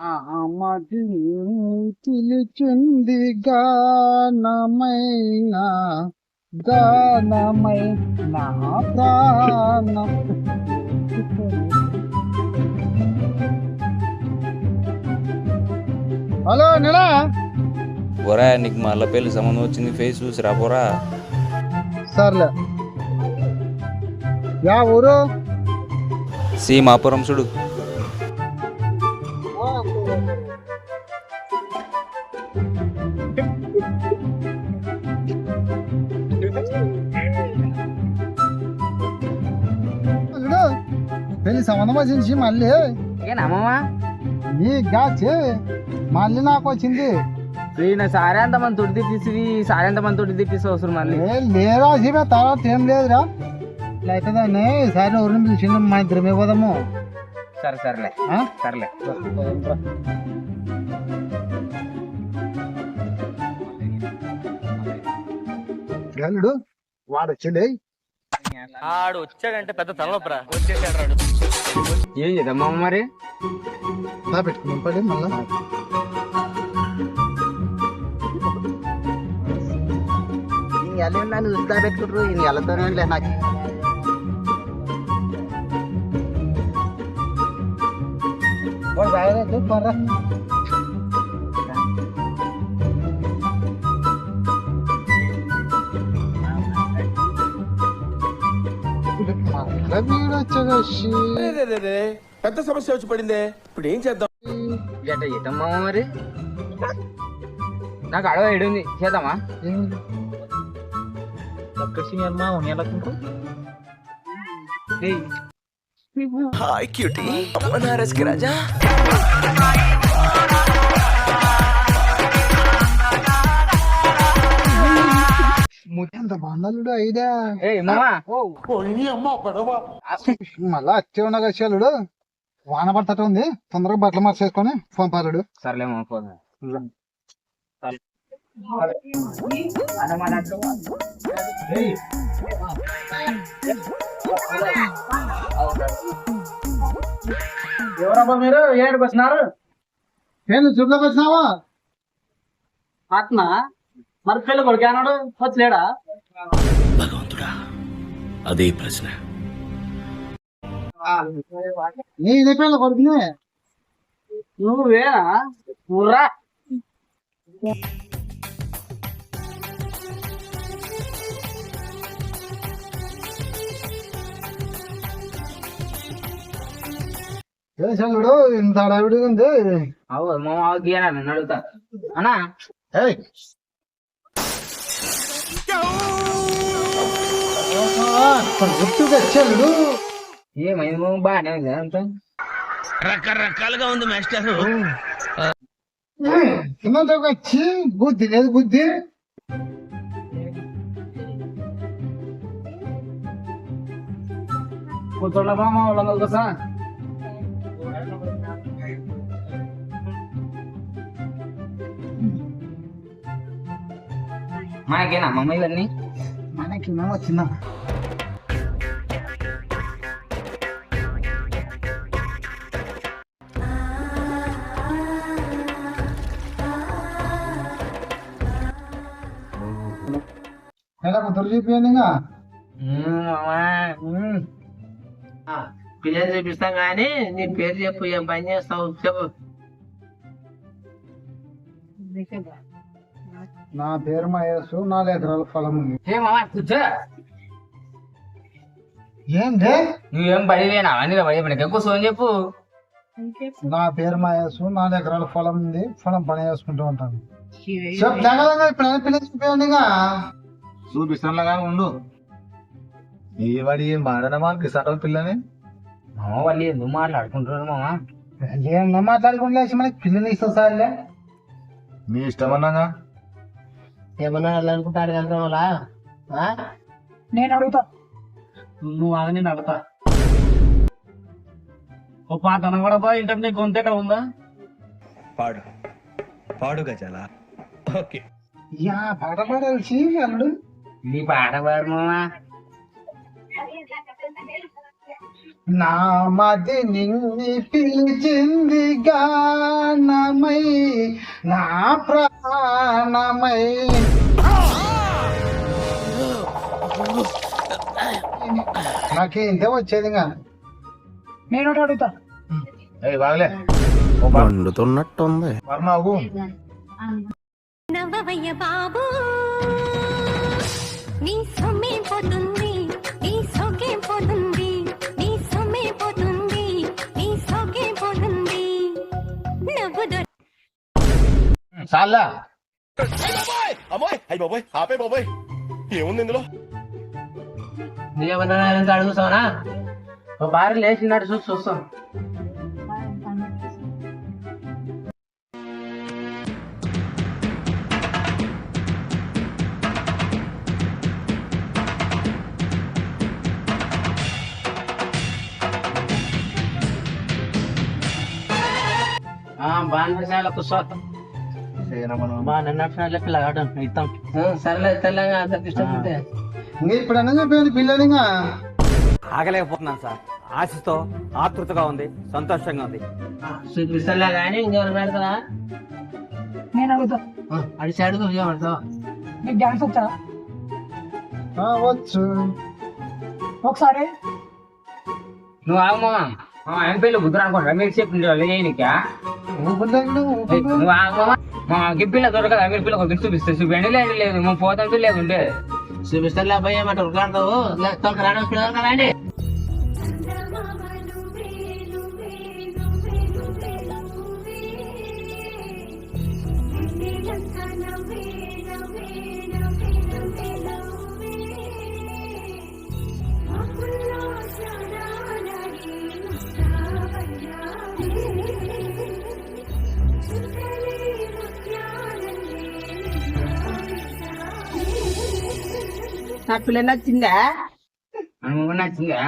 అమ్మది పిలిచింది గానమైన గానమై నా ప్రాణం. హలో నిలా పోరా, నీకు మళ్ళీ పెళ్లి సంబంధం వచ్చింది, ఫేస్ చూసి రాపోరా. సర్లే. యా ఊరు? సీమాపురం చూడు. పెళ్లి సంబంధం వచ్చింది మళ్ళీ ఏనమ్మా నీ గాచి మళ్ళీ నాకు వచ్చింది. సారే అంత మంది తొడి తీసి సారే అంత మంది తొడి తీసి అవసరం మళ్ళీ లేదా సీమే తర్వాత ఏం లేదురా. ఇట్లా అవుతుందని సరే ఊరిని పిలిచింది, మా ఇద్దరమే పోదాము. సరే సరేలే సరేలే. గలుడు వాడు వచ్చిండే. ఆడు వచ్చాడంటే పెద్ద తలనొప్పరా. వచ్చేసాడు. ఏం చేద్దామా మరి? పెట్టుకున్నాం పడి మళ్ళా నన్ను చూస్తా పెట్టుకుంటారు ఈ నెలతోనే నాకు. పెద్ద సమస్య వచ్చి పడిందే, ఇప్పుడు ఏం చేద్దాం? ఎట్ట చేద్దామా మరి? నాకు అడవ ఏడుంది, చేద్దామా? హాయ్ క్యూటీ, అమ్మనారస్కి రాజా. ఎంత బాగుండు ఐడియా. మళ్ళా వచ్చే ఉన్న కలుడు వాన పడతట ఉంది, తొందరగా బట్టలు మార్చేసుకొని ఫోన్ పాలడు. సర్లేమో ఫోన్. ఎవరబ్బా మీరు? ఏడుకు వచ్చినారు? నేను చూపులోకి వచ్చినావా? ఆత్మ మరి పెళ్ళి కొడుకు అన్నాడు, వచ్చలేడా? భగవంతుడా, అదే ప్రశ్న. నీ పెళ్ళి కొడుకునే నువ్వేనా? ఊర్రా చల్లుడు ఇంత అడవిడి ఉంది. అవు మా నన్ను అడుగుతా అన్నా. గుర్తుగా చల్లుడు ఏమైంది బాగానే ఉంది అంత రకరకాలుగా ఉంది మాస్టర్. వచ్చి బుద్ధి లేదు బుద్ధి. కూతుళ్ళ మామ వాళ్ళ కోసం మనకేనా అమ్మమ్మ ఇవన్నీ? మనకి మేము వచ్చిందా? ఎలా కుదురు చూపించండి. పిల్లలు చూపిస్తాం కానీ నీ పేరు చెప్పు, ఏం పని చేస్తావు చెప్పు. నా పేరు మహేష్, 4 ఎకరాల పొలం ఉంది. కూర్చో. ఏంటి నువ్వేం పడివేనా మనకి ఎక్కువ సోని చెప్పు. నా పేరు మహేష్, 4 ఎకరాల పొలం ఉంది, పొలం పని చేసుకుంటూ ఉంటాను. ఇప్పుడు పిల్లలు చూపించండి. చూపిస్తానులాగా ఉండు. ఈ వాడి మాడనమాకి సటల్ పిల్లని వాళ్ళు ఎందుకు మాట్లాడుకుంటున్నారు మామా? ఏమన్నా మాట్లాడుకుంటే మనకి పిల్లలు ఇస్తాం సార్లే. మీ ఇష్టం అన్నాగా. ఏమన్నా అనుకుంటాడు కదా వాళ్ళ. నేను అడుగుతా, నువ్వు ఆగ నేను అడుగుతా. ఓ పాట అనకూడబా, ఇంటర్ నీ గొంతు ఎక్కడ ఉందా? పాడు పాడు గజాల. ఓకే, పాట పాడాల్సి అల్లుడు. నీ పాట పాడు మామా. నా మది నిన్ని పిలిచింది గానమై నా ప్రాణమై. నాకు ఇంతే వచ్చేది ఇంకా. నేను ఒకటి అడుగుతా. బాగలే వండుతున్నట్టుంది. వర్మకు నవ్వవయ్య బాబు నీ సొమ్మే పోతుంది, నీ సొగ్గే పోతుంది, నీ సొమ్మే పోతుంది, నీ సొగ్గే పోతుంది. నవ్వు చాలా అమ్మాయి అయ్యి బాబోయ్ ఆపే బాబోయ్ ఏముంది ఇందులో? నీకేమన్నా అడుగుతావనా? ఒక భార్య లేచినట్టు చూస్తాం. బాగా కూర్చోతాం. బాగా నచ్చినట్లే పిల్లగాడు ఇస్తాం. సరేలే తెల్లగా అంత ఇష్టపడితే ఇప్పుడన్నా చెప్పాను పిల్లలు ఇంకా. ఆగలేకపోతున్నాను సార్. ఆశతో ఆతృతగా ఉంది, సంతోషంగా ఉంది. చూపిస్తలే కానీ ఇంకెవరు పెడతారా? నేను అడుగుతా. అడిసి అడుగు పెడతావా? నీకు డాన్స్ వచ్చా? వచ్చు. ఒకసారి నువ్వు ఆగమా ఎంపీలో బుద్ధి అనుకుంటా మీరు చెప్పింది చేయనికా నువ్వు ఆగమా మా గిప్పిలో దొరకదా మీరు పిల్లలు ఒకటి చూపిస్తే చూపించండి. లేదు లేదు మేము పోతాం లేకుంటే చూపిస్తా లేకపోతే ఏమంటారు ఉరుకులాడతావు రాండి. నా పిల్ల నచ్చిందా? నచ్చిందా?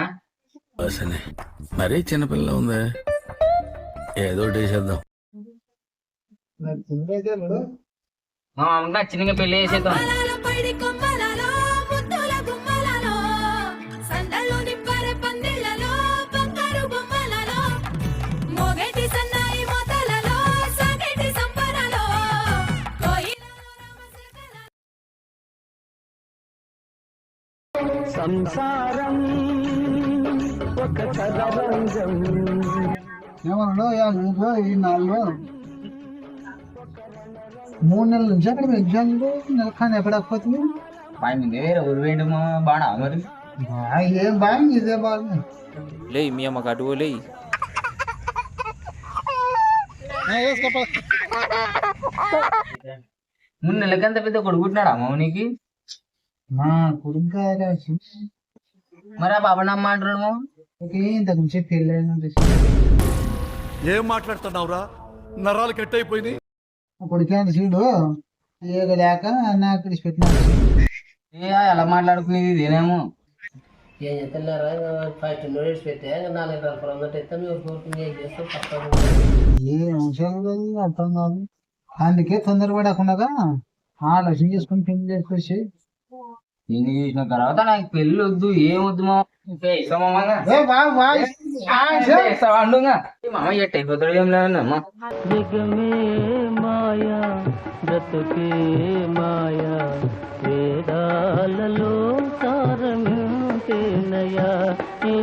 మరీ చిన్నపిల్ల ఉంది, ఏదో చేసేద్దాం. నచ్చిందిగా పెళ్లి చేసేద్దాం. సంసారం ఒక చదరంగం. ఏమన్నాడు ఈ 3 నెలల నుంచి అక్కడ ఎగ్జామ్లు నెలకాని ఎక్కడకపోతుంది. వేరే ఊరు వేయండి బాగా మరి ఏం బాగుంది ఇదే బాగా. లే మీ అమ్మకు అటు లే. ముందు నెలకంత పెద్ద కొడుకుంటున్నాడా మౌనికి? మా కొడుకు మరి ఆ బాబా నమ్మ అంటున్నాడు. ఇంతకు నుంచి పెళ్ళైన ఏం మాట్లాడుతున్నావురా? నరాలు కట్ అయిపోయింది. కొడుకు సీడు లేక నాకు పెట్టినాడు. ఎలా మాట్లాడుకునేది ఇదేనేమో. ఏం చెప్తున్నారా? ఫస్ట్ నోటీస్ పెట్టే 4 ఎకరాల పొలం అయితే మీరు పూర్తి ఏం చేస్తాం తప్పదు. ఏ అంశాలు కాదు అర్థం కాదు. అందుకే తొందరపడకుండా ఆలోచన చేసుకుని పెళ్లి చేసుకొచ్చి నేను చేసిన తర్వాత నాకు పెళ్ళి వద్దు ఏమొద్దు మామ ఎట్ అయిపోతాడు ఏం లేదమ్మా. జగమే మాయా బ్రతుకే మాయా వేదాలలో సారమేనయా ఈ